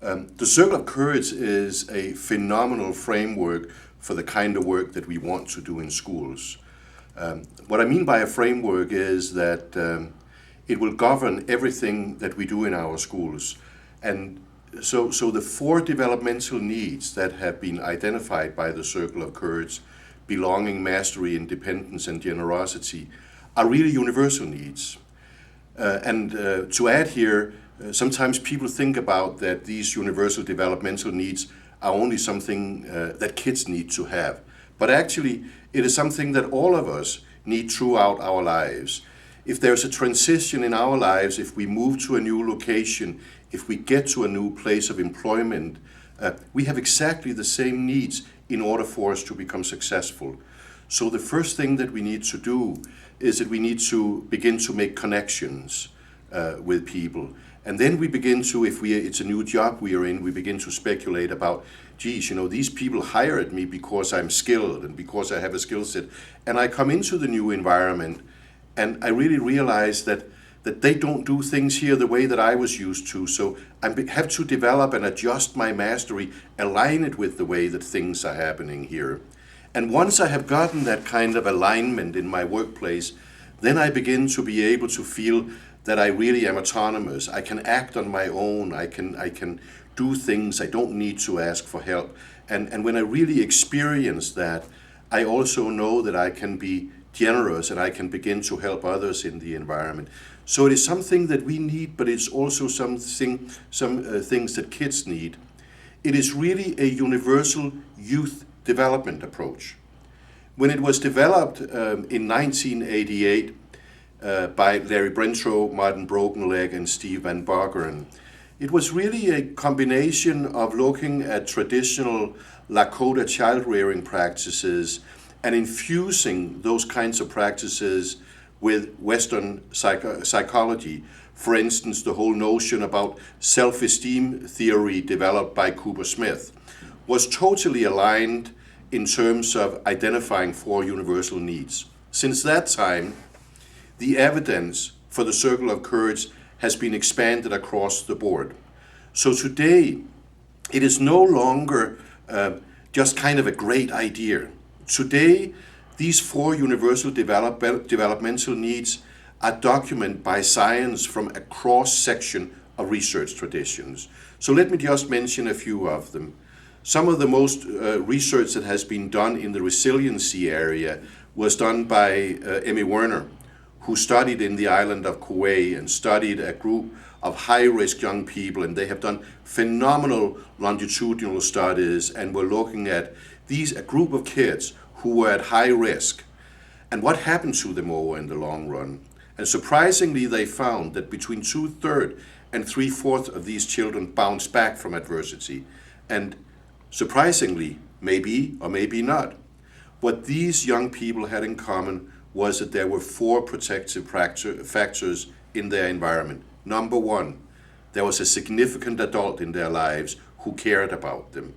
The Circle of Courage is a phenomenal framework for the kind of work that we want to do in schools. What I mean by a framework is that it will govern everything that we do in our schools. And so the four developmental needs that have been identified by the Circle of Courage, belonging, mastery, independence, and generosity, are really universal needs. To add here, sometimes people think about that these universal developmental needs are only something that kids need to have. But actually, it is something that all of us need throughout our lives. If there's a transition in our lives, if we move to a new location, if we get to a new place of employment, we have exactly the same needs in order for us to become successful. So the first thing that we need to do is that we need to begin to make connections with people. And then we begin to, it's a new job we are in, we begin to speculate about, geez, these people hired me because I'm skilled and because I have a skill set. And I come into the new environment and I really realize that they don't do things here the way that I was used to. So I have to develop and adjust my mastery, align it with the way that things are happening here. And once I have gotten that kind of alignment in my workplace, then I begin to be able to feel that I really am autonomous. I can act on my own. I can do things. I don't need to ask for help. And when I really experience that, I also know that I can be generous and I can begin to help others in the environment. So it is something that we need, but it's also some things that kids need. It is really a universal youth development approach. When it was developed in 1988 by Larry Brentrow, Martin Brokenleg, and Steve Van Bogeren, it was really a combination of looking at traditional Lakota child-rearing practices and infusing those kinds of practices with Western psychology. For instance, the whole notion about self-esteem theory developed by Cooper Smith was totally aligned in terms of identifying four universal needs. Since that time, the evidence for the Circle of Courage has been expanded across the board. So today, it is no longer just kind of a great idea. Today, these four universal developmental needs are documented by science from a cross-section of research traditions. So let me just mention a few of them. Some of the most research that has been done in the resiliency area was done by Emmy Werner, who studied in the island of Kauai and studied a group of high-risk young people, and they have done phenomenal longitudinal studies and were looking at a group of kids who were at high risk and what happened to them over in the long run. And surprisingly, they found that between 2/3 and 3/4 of these children bounced back from adversity. And surprisingly, maybe or maybe not, what these young people had in common was that there were four protective factors in their environment. Number one, there was a significant adult in their lives who cared about them.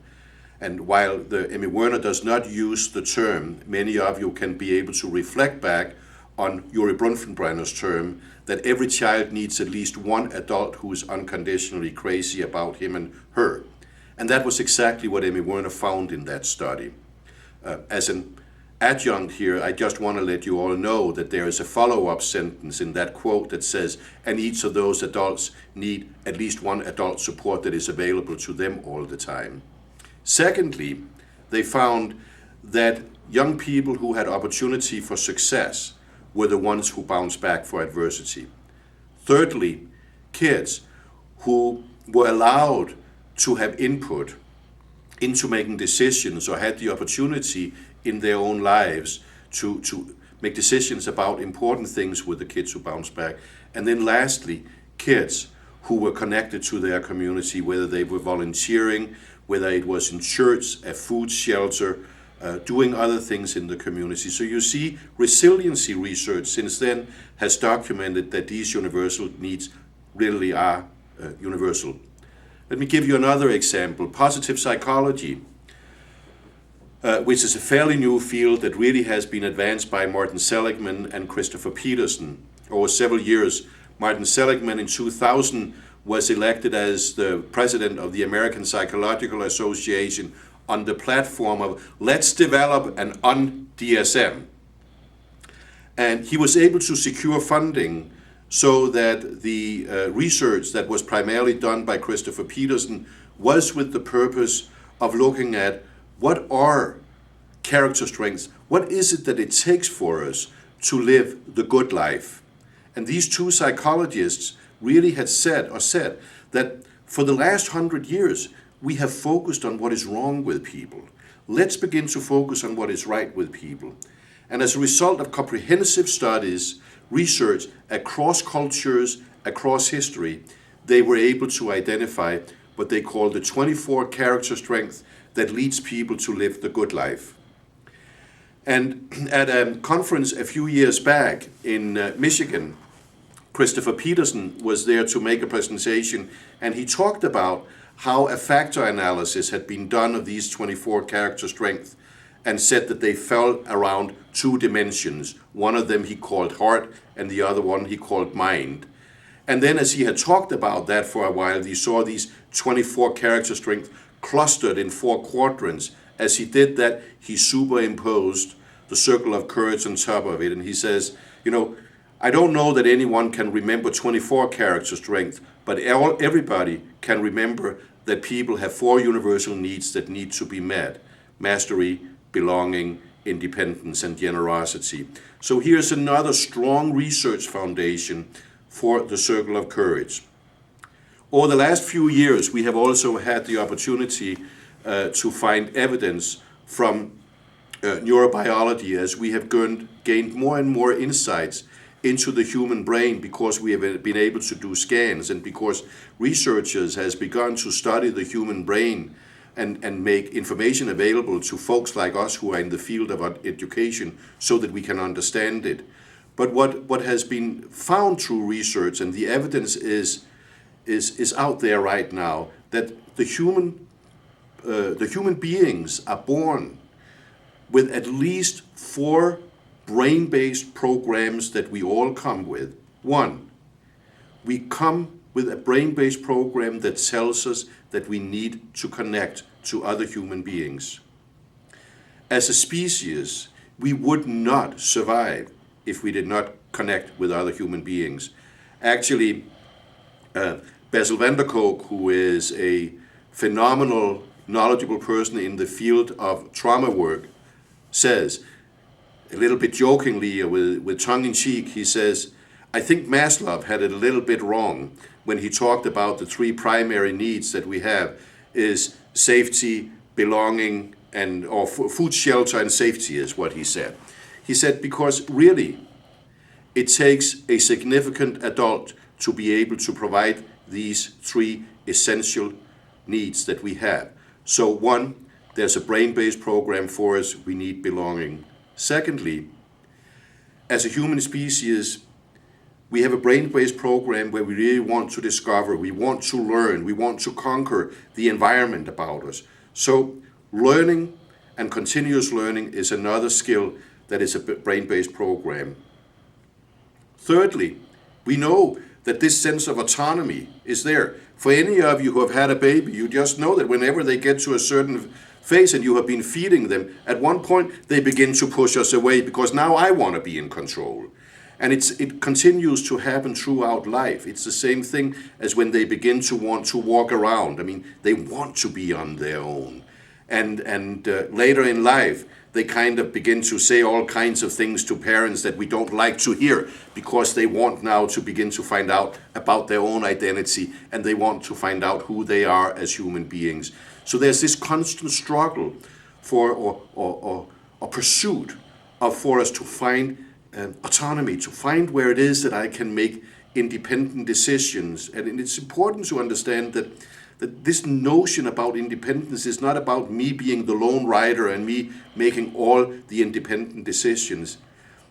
And while the Emmy Werner does not use the term, many of you can be able to reflect back on Yuri Brunfenbrenner's term that every child needs at least one adult who is unconditionally crazy about him and her. And that was exactly what Emmy Werner found in that study. As an adjunct here, I just want to let you all know that there is a follow-up sentence in that quote that says, and each of those adults need at least one adult support that is available to them all the time. Secondly, they found that young people who had opportunity for success were the ones who bounced back for adversity. Thirdly, kids who were allowed to have input into making decisions or had the opportunity in their own lives to make decisions about important things with the kids who bounced back. And then lastly, kids who were connected to their community, whether they were volunteering, whether it was in church, a food shelter, doing other things in the community. So you see, resiliency research since then has documented that these universal needs really are universal. Let me give you another example. Positive psychology, which is a fairly new field that really has been advanced by Martin Seligman and Christopher Peterson over several years. Martin Seligman in 2000 was elected as the president of the American Psychological Association on the platform of let's develop an un-DSM. And he was able to secure funding so that the research that was primarily done by Christopher Peterson was with the purpose of looking at what are character strengths, what is it that it takes for us to live the good life. And these two psychologists really had said that for the last 100 years, we have focused on what is wrong with people. Let's begin to focus on what is right with people. And as a result of comprehensive studies, research across cultures, across history, they were able to identify what they call the 24 character strengths that leads people to live the good life. And at a conference a few years back in Michigan, Christopher Peterson was there to make a presentation, and he talked about how a factor analysis had been done of these 24 character strengths and said that they fell around 2 dimensions. One of them he called heart, and the other one he called mind. And then as he had talked about that for a while, he saw these 24 character strengths clustered in 4 quadrants. As he did that, he superimposed the circle of courage on top of it. And he says, I don't know that anyone can remember 24 character strengths, but everybody can remember that people have 4 universal needs that need to be met: mastery, belonging, independence, and generosity. So here's another strong research foundation for the circle of courage. Over the last few years, we have also had the opportunity to find evidence from neurobiology as we have gained more and more insights into the human brain, because we have been able to do scans and because researchers has begun to study the human brain and make information available to folks like us who are in the field of education so that we can understand it. But what has been found through research, and the evidence is out there right now, that the human beings are born with at least 4 brain-based programs that we all come with. 1, we come with a brain-based program that tells us that we need to connect to other human beings. As a species, we would not survive if we did not connect with other human beings. Actually, Bessel van der Kolk, who is a phenomenal, knowledgeable person in the field of trauma work, says, a little bit jokingly, with tongue-in-cheek, he says, I think Maslow had it a little bit wrong when he talked about the 3 primary needs that we have is safety, belonging, or food, shelter, and safety is what he said. He said, because really, it takes a significant adult to be able to provide these 3 essential needs that we have. So 1, there's a brain-based program for us, we need belonging. Secondly, as a human species, we have a brain-based program where we really want to discover, we want to learn, we want to conquer the environment about us. So learning and continuous learning is another skill that is a brain-based program. Thirdly, we know that this sense of autonomy is there. For any of you who have had a baby, you just know that whenever they get to a certain phase and you have been feeding them, at one point they begin to push us away because now I want to be in control. And it continues to happen throughout life. It's the same thing as when they begin to want to walk around. I mean, they want to be on their own. And later in life, they kind of begin to say all kinds of things to parents that we don't like to hear because they want now to begin to find out about their own identity and they want to find out who they are as human beings. So there's this constant struggle for or pursuit for us to find autonomy, to find where it is that I can make independent decisions. And it's important to understand that this notion about independence is not about me being the lone rider and me making all the independent decisions.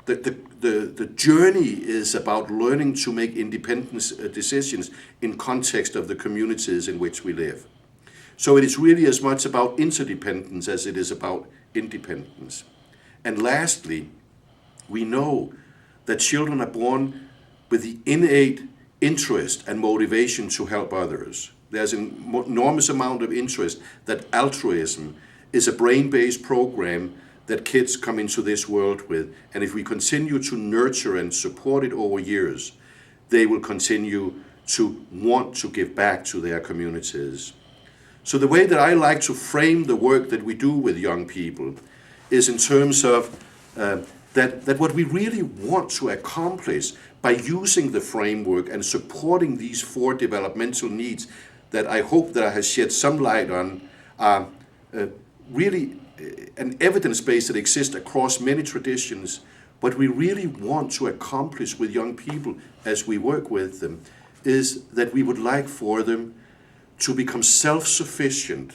The journey is about learning to make independent decisions in context of the communities in which we live. So it is really as much about interdependence as it is about independence. And lastly, we know that children are born with the innate interest and motivation to help others. There's an enormous amount of interest that altruism is a brain-based program that kids come into this world with. And if we continue to nurture and support it over years, they will continue to want to give back to their communities. So the way that I like to frame the work that we do with young people is in terms of that what we really want to accomplish by using the framework and supporting these 4 developmental needs that I hope that I have shed some light on are really an evidence base that exists across many traditions. What we really want to accomplish with young people as we work with them is that we would like for them to become self-sufficient,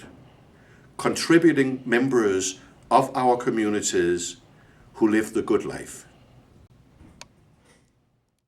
contributing members of our communities who live the good life.